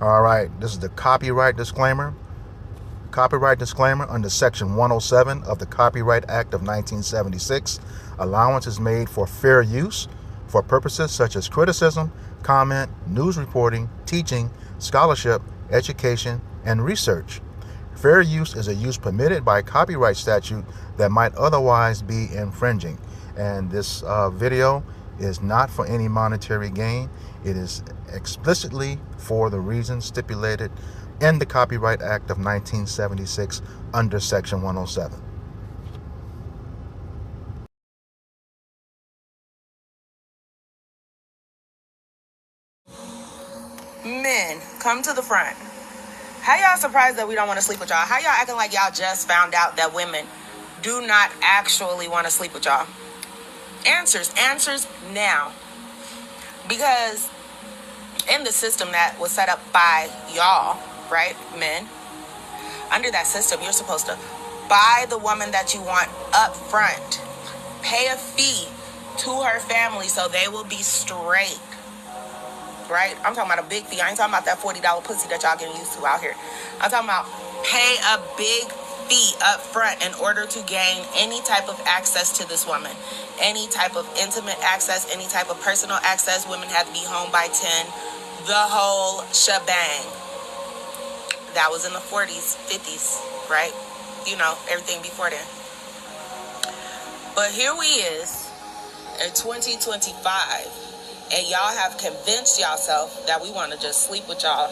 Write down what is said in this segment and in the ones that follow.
All right, this is the copyright disclaimer. Copyright disclaimer under Section 107 of the Copyright Act of 1976. Allowance is made for fair use for purposes such as criticism, comment, news reporting, teaching, scholarship, education, and research. Fair use is a use permitted by copyright statute that might otherwise be infringing. And this video is not for any monetary gain. It is explicitly for the reasons stipulated in the Copyright Act of 1976 under Section 107. Men, come to the front. How y'all surprised that we don't want to sleep with y'all? How y'all acting like y'all just found out that women do not actually want to sleep with y'all? Answers now. Because in the system that was set up by y'all, right, men, under that system, you're supposed to buy the woman that you want up front, pay a fee to her family so they will be straight. Right? I'm talking about a big fee. I ain't talking about that $40 pussy that y'all getting used to out here. I'm talking about pay a big fee up front in order to gain any type of access to this woman. Any type of intimate access, any type of personal access. Women have to be home by 10. The whole shebang. That was in the 40s, 50s, right? You know, everything before then. But here we is in 2025. And y'all have convinced yourself that we want to just sleep with y'all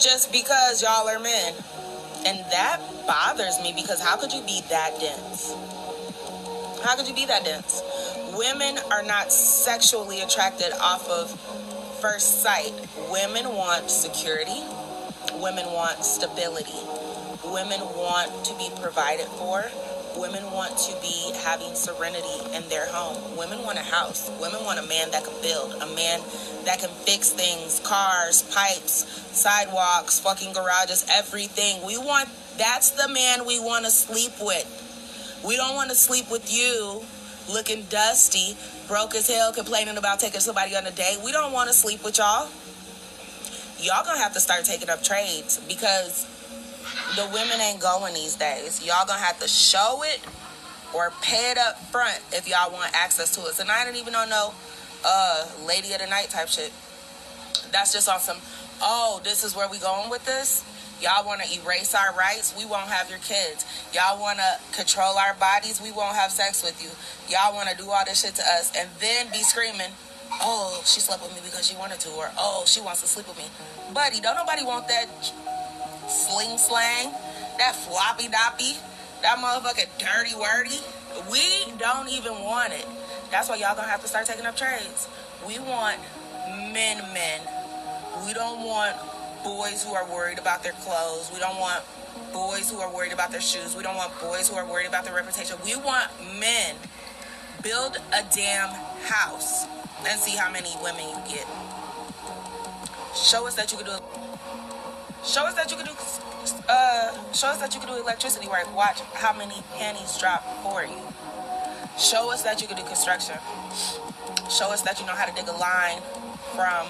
just because y'all are men. And that bothers me because how could you be that dense? How could you be that dense? Women are not sexually attracted off of first sight. Women want security. Women want stability. Women want to be provided for. Women want to be having serenity in their home. Women want a house. Women want a man that can build, a man that can fix things, cars, pipes, sidewalks, fucking garages, everything. That's the man we want to sleep with. We don't want to sleep with you looking dusty, broke as hell, complaining about taking somebody on a date. We don't want to sleep with y'all. Y'all gonna have to start taking up trades because the women ain't going these days. Y'all gonna have to show it or pay it up front if y'all want access to it. And I don't even know lady of the night type shit. That's just on some, oh, this is where we going with this? Y'all want to erase our rights? We won't have your kids. Y'all want to control our bodies? We won't have sex with you. Y'all want to do all this shit to us and then be screaming, oh, she slept with me because she wanted to, or oh, she wants to sleep with me. Buddy, don't nobody want that sling slang, that floppy doppy, that motherfucking dirty wordy. We don't even want it. That's why y'all gonna have to start taking up trades. We want men. We don't want boys who are worried about their clothes. We don't want boys who are worried about their shoes. We don't want boys who are worried about their reputation. We want men. Build a damn house and see how many women you get. Show us that you can do. Show us that you can do. Show us that you can do electricity work. Watch how many pennies drop for you. Show us that you can do construction. Show us that you know how to dig a line from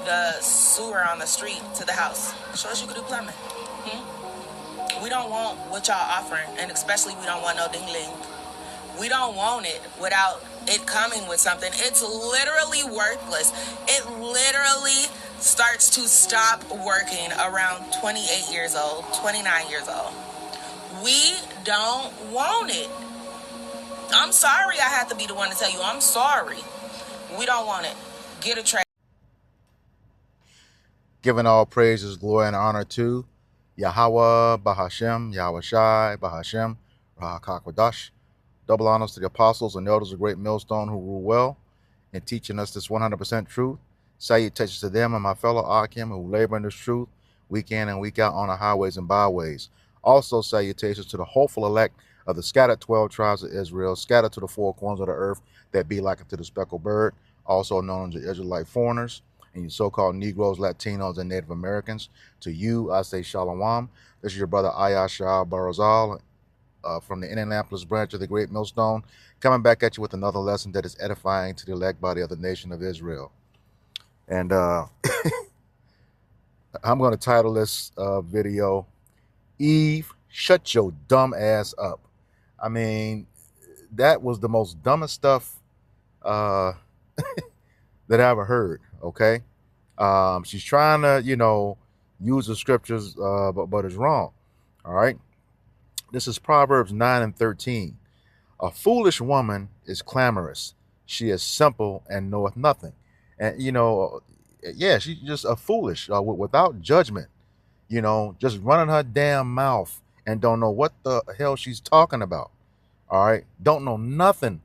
the sewer on the street to the house. Show us you can do plumbing. We don't want what y'all offering, and especially we don't want no ding-ling. We don't want it without it coming with something. It's literally worthless. It literally starts to stop working around 28 years old, 29 years old. We don't want it. I'm sorry I had to be the one to tell you. I'm sorry. We don't want it. Get a trade. Giving all praises, glory, and honor to Yahweh, Bahashem, Yahweh Shai, Bahashem, Rahakakwadash. Double honors to the apostles and elders of Great Millstone who rule well in teaching us this 100% truth. Salutations to them and my fellow Akim who labor in this truth week in and week out on the highways and byways. Also salutations to the hopeful elect of the scattered 12 tribes of Israel, scattered to the four corners of the earth that be like unto the speckled bird, also known as the Israelite foreigners, and you so-called Negroes, Latinos, and Native Americans. To you, I say Shalom. This is your brother Ayasha Barazal from the Indianapolis branch of the Great Millstone, coming back at you with another lesson that is edifying to the elect body of the nation of Israel. And I'm going to title this video, Eve, Shut Your Dumb Ass Up. I mean, that was the most dumbest stuff uh, that I ever heard, okay? She's trying to, use the scriptures, but it's wrong, all right? This is Proverbs 9 and 13. A foolish woman is clamorous. She is simple and knoweth nothing. And, yeah, she's just a foolish, without judgment, just running her damn mouth and don't know what the hell she's talking about. All right. Don't know nothing.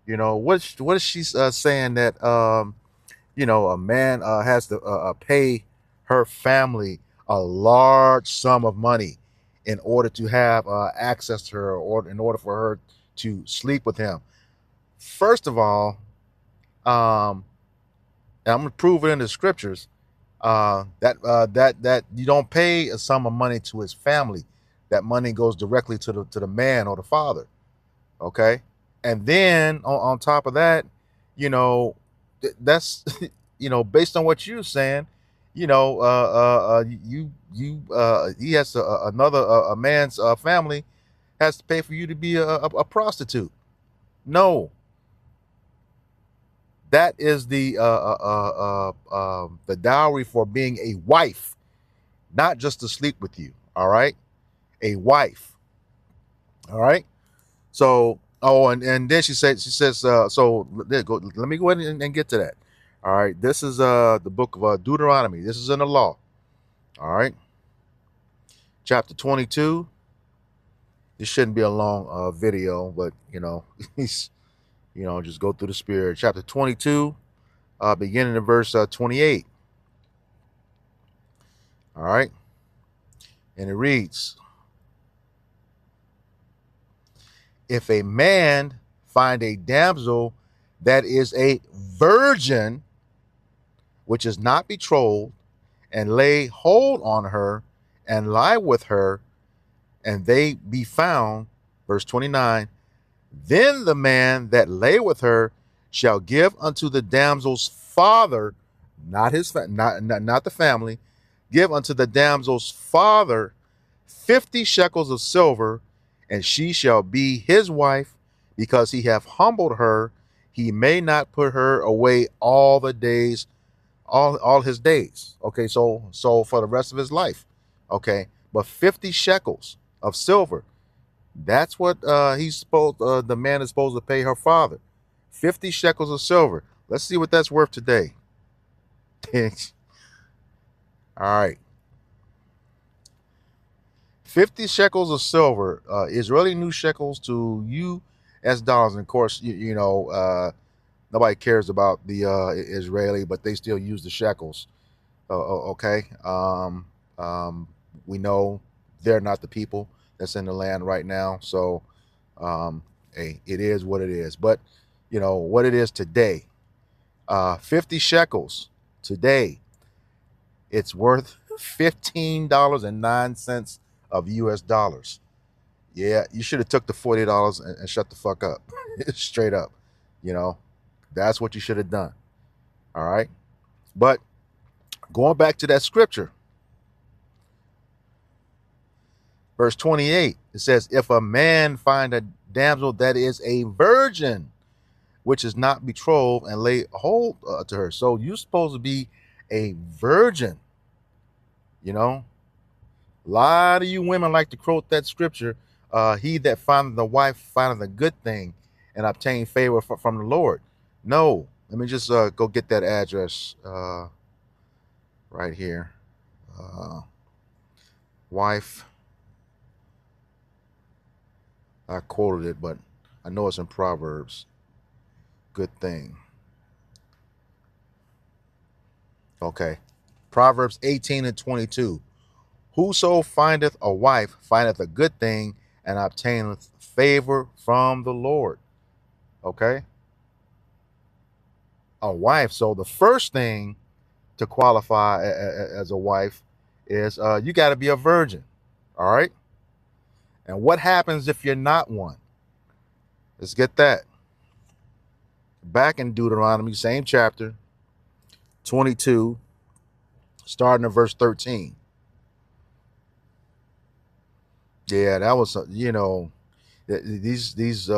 What is she saying that, a man has to pay her family a large sum of money in order to have access to her, or in order for her to sleep with him. First of all, um, and I'm gonna prove it in the scriptures. That you don't pay a sum of money to his family. That money goes directly to the man or the father. Okay, and then on top of that, you know, that's based on what you're saying, he has to, another a man's family has to pay for you to be a prostitute. No, that is the dowry for being a wife, not just to sleep with you. All right, a wife. All right. So, and then she says, so there, go, let me go ahead and get to that. All right, this is the book of Deuteronomy. This is in the law. All right, chapter 22. This shouldn't be a long video, but he's just go through the spirit. Chapter 22, beginning in verse 28. All right, and it reads: If a man find a damsel that is a virgin, which is not betrothed, and lay hold on her, and lie with her, and they be found, verse 29, then the man that lay with her shall give unto the damsel's father, not his not the family, give unto the damsel's father 50 shekels of silver, and she shall be his wife, because he hath humbled her. He may not put her away all the days, all his days. Okay, so for the rest of his life. Okay, but 50 shekels of silver. That's what the man is supposed to pay her father. 50 shekels of silver. Let's see what that's worth today. All right. 50 shekels of silver, Israeli new shekels to US dollars. And of course, nobody cares about the Israeli, but they still use the shekels. Okay. We know they're not the people that's in the land right now. So, hey, it is what it is. But, what it is today, 50 shekels today, it's worth $15.09 of US dollars. Yeah, you should have took the $40 and shut the fuck up. Straight up. That's what you should have done. All right. But going back to that scripture, verse 28, it says, if a man find a damsel that is a virgin, which is not betrothed, and lay hold to her. So you're supposed to be a virgin. A lot of you women like to quote that scripture. He that findeth a wife findeth a good thing and obtain favor from the Lord. No, let me just go get that address right here. Wife. I quoted it, but I know it's in Proverbs. Good thing. Okay. Proverbs 18 and 22. Whoso findeth a wife findeth a good thing and obtaineth favor from the Lord. Okay. A wife. So the first thing to qualify as a wife is you got to be a virgin. All right. And what happens if you're not one? Let's get that. Back in Deuteronomy, same chapter, 22, starting at verse 13. Yeah, that was these the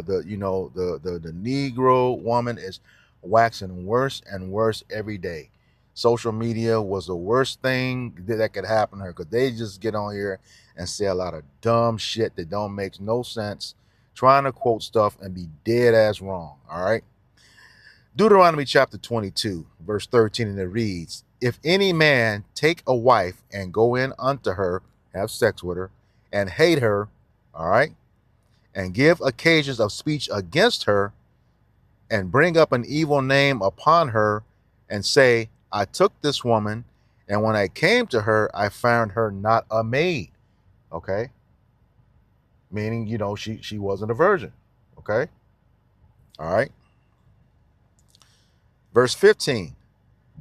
the Negro woman is waxing worse and worse every day. Social media was the worst thing that could happen to her because they just get on here and say a lot of dumb shit that don't make no sense, trying to quote stuff and be dead ass wrong. All right. Deuteronomy chapter 22, verse 13, and it reads, If any man take a wife and go in unto her, have sex with her, and hate her, all right, and give occasions of speech against her, and bring up an evil name upon her, and say, I took this woman, and when I came to her, I found her not a maid. Okay. Meaning, she wasn't a virgin. Okay. All right. Verse 15.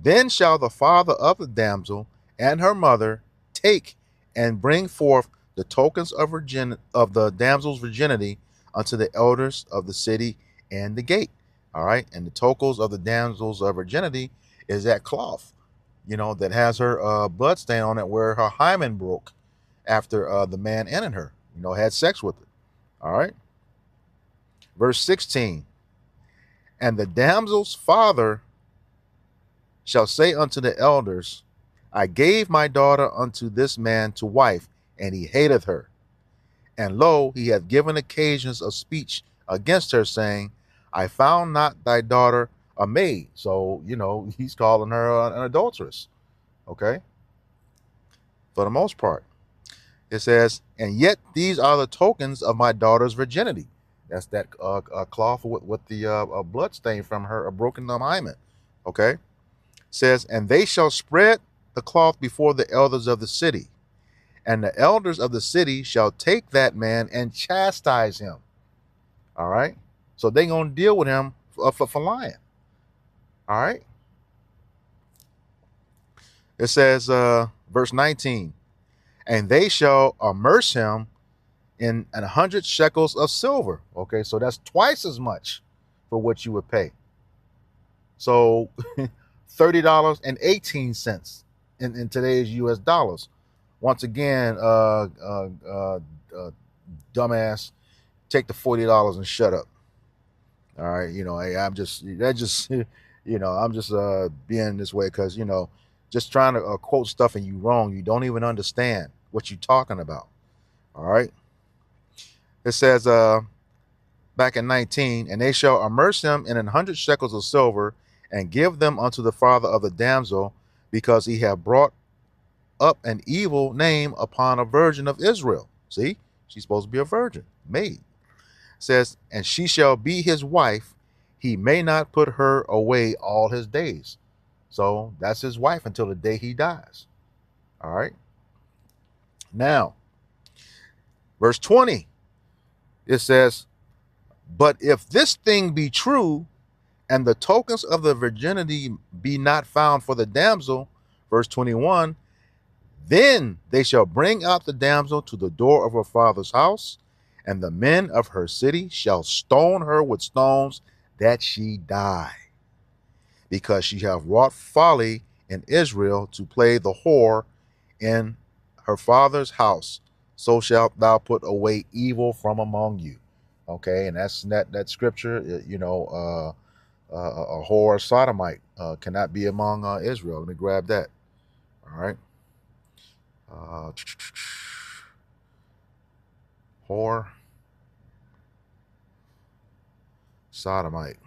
Then shall the father of the damsel and her mother take and bring forth the tokens of the damsel's virginity unto the elders of the city and the gate. All right. And the tokens of the damsel's virginity is that cloth, that has her blood stain on it where her hymen broke after the man entered her, had sex with her. All right. Verse 16. And the damsel's father shall say unto the elders, I gave my daughter unto this man to wife, and he hateth her. And lo, he hath given occasions of speech against her, saying, I found not thy daughter a maid. So, he's calling her an adulteress. Okay? For the most part. It says, and yet these are the tokens of my daughter's virginity. That's that cloth with the blood stain from her, a broken hymen. Okay? Says, and they shall spread the cloth before the elders of the city, and the elders of the city shall take that man and chastise him. All right. So they're going to deal with him for lying. All right. It says, verse 19, and they shall immerse him in 100 shekels of silver. Okay. So that's twice as much for what you would pay. So $30.18 in today's US dollars. Once again, dumbass, take the $40 and shut up. All right, hey, I'm just I'm just being this way because just trying to quote stuff and you wrong. You don't even understand what you're talking about. All right. It says back in 19, and they shall immerse him in 100 shekels of silver and give them unto the father of the damsel, because he have brought up an evil name upon a virgin of Israel. See, she's supposed to be a virgin, maid. Says, and she shall be his wife. He may not put her away all his days. So that's his wife until the day he dies. All right. Now, verse 20, it says, but if this thing be true, and the tokens of the virginity be not found for the damsel, verse 21, then they shall bring out the damsel to the door of her father's house, and the men of her city shall stone her with stones that she die, because she hath wrought folly in Israel to play the whore in her father's house. So shalt thou put away evil from among you. Okay, and that's that scripture, a whore sodomite cannot be among Israel. Let me grab that. All right. Whore sodomite.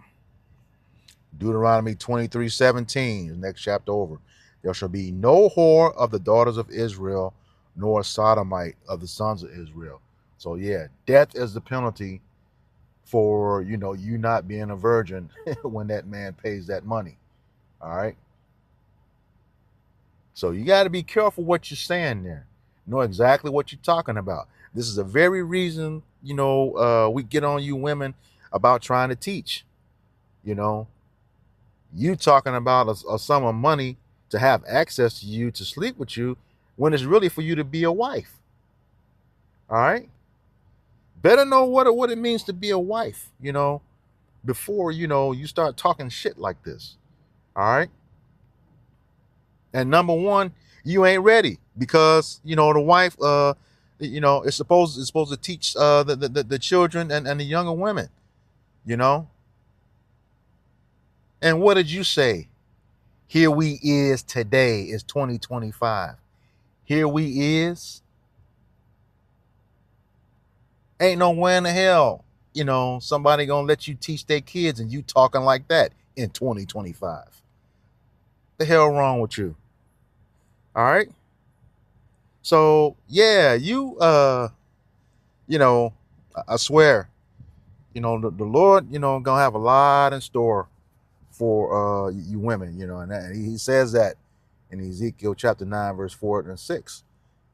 Deuteronomy 23:17, next chapter over. There shall be no whore of the daughters of Israel, nor sodomite of the sons of Israel. So yeah, death is the penalty for you not being a virgin when that man pays that money. All right. So you got to be careful what you're saying there. Know exactly what you're talking about. This is the very reason we get on you women about trying to teach. You talking about a sum of money to have access to you to sleep with you when it's really for you to be a wife. All right. Better know what it means to be a wife, before you start talking shit like this. All right. And number one, you ain't ready because the wife it's supposed to teach the children and the younger women, you know. And what did you say? Here we is today is 2025. Here we is. Ain't nowhere in the hell, somebody gonna let you teach their kids and you talking like that in 2025. The hell wrong with you? All right. So yeah, I swear, the Lord, gonna have a lot in store for you women, and he says that in Ezekiel chapter 9, verse 4 and 6.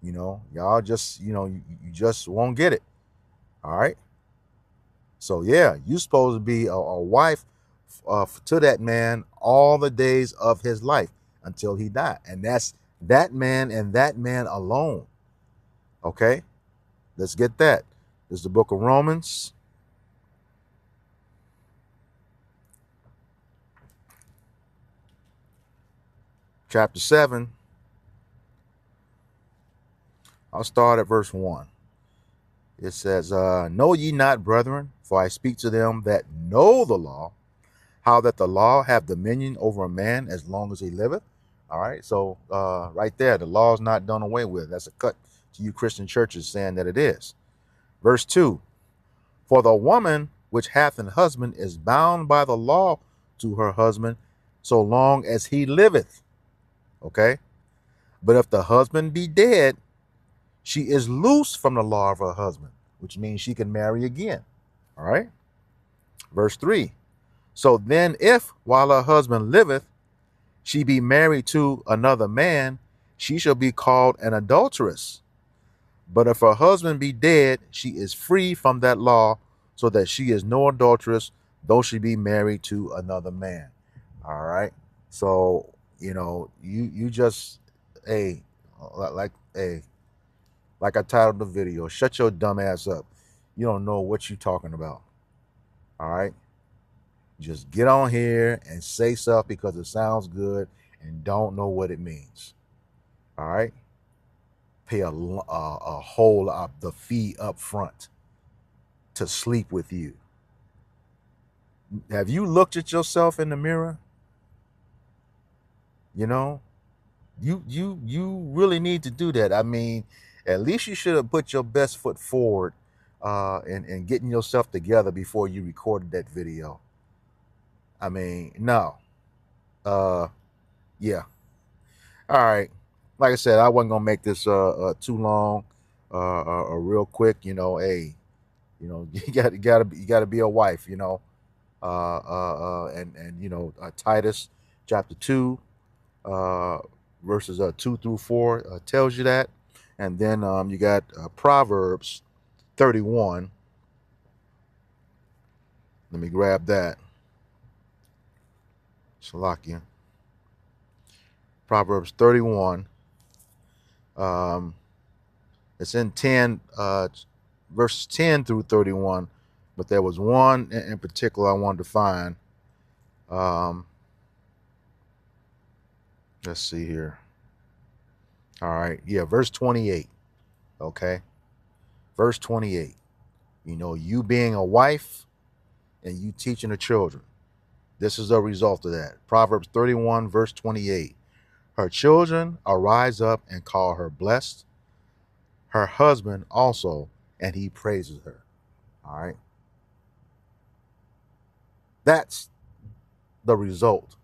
Y'all just, you just won't get it. All right. So yeah, you supposed to be a wife to that man all the days of his life until he died, and that's that man and that man alone. Okay, let's get that. This is the book of Romans, chapter 7. I'll start at verse 1. It says, know ye not, brethren, for I speak to them that know the law, how that the law have dominion over a man as long as he liveth. All right, so right there, the law is not done away with. That's a cut to you Christian churches saying that it is. Verse 2, for the woman which hath an husband is bound by the law to her husband so long as he liveth. Okay, but if the husband be dead, she is loose from the law of her husband, which means she can marry again. All right. Verse 3. So then, if while her husband liveth, she be married to another man, she shall be called an adulteress. But if her husband be dead, she is free from that law, so that she is no adulteress, though she be married to another man. All right. So, you just, hey, like I titled the video, shut your dumb ass up. You don't know what you're talking about. All right. Just get on here and say stuff because it sounds good and don't know what it means. All right. Pay a whole the fee up front to sleep with you. Have you looked at yourself in the mirror? You really need to do that. I mean, at least you should have put your best foot forward and getting yourself together before you recorded that video. I mean, no. Yeah. All right. Like I said, I wasn't gonna make this too long, real quick. Hey, you gotta be a wife. Titus chapter 2, verses 2 through 4 tells you that, and then you got Proverbs 31. Let me grab that. Shalakia. Proverbs 31. It's in 10, verses 10 through 31, but there was one in particular I wanted to find. Let's see here. All right. Yeah, verse 28. Okay. Verse 28. You being a wife and you teaching the children. This is a result of that. Proverbs 31, verse 28. Her children arise up and call her blessed. Her husband also, and he praises her. All right. That's the result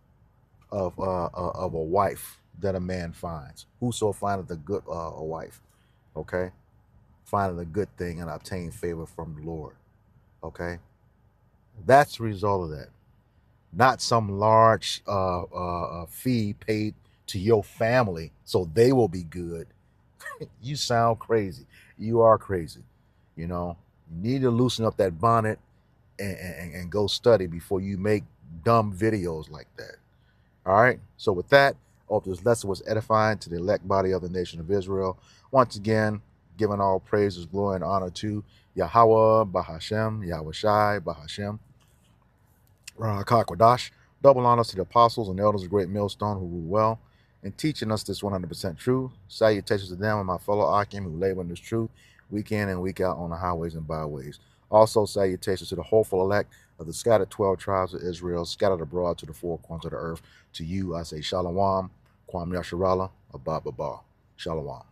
of a wife that a man finds. Whoso findeth a good a wife. Okay. Findeth a good thing and obtain favor from the Lord. Okay. That's the result of that. Not some large fee paid to your family so they will be good. You sound crazy. You are crazy. You need to loosen up that bonnet and go study before you make dumb videos like that. All right. So with that, I hope this lesson was edifying to the elect body of the nation of Israel. Once again, giving all praises, glory, and honor to Yahweh, Bahashem, Yahweh Shai, Bahashem, Rahakakwadash. Double honors to the apostles and elders of Great Millstone who rule well, and teaching us this 100% truth. Salutations to them and my fellow Akim who labor in this truth week in and week out on the highways and byways. Also, salutations to the hopeful elect of the scattered 12 tribes of Israel, scattered abroad to the four corners of the earth. To you, I say Shalom, Kwam Yasharala, Abba Baba. Shalom.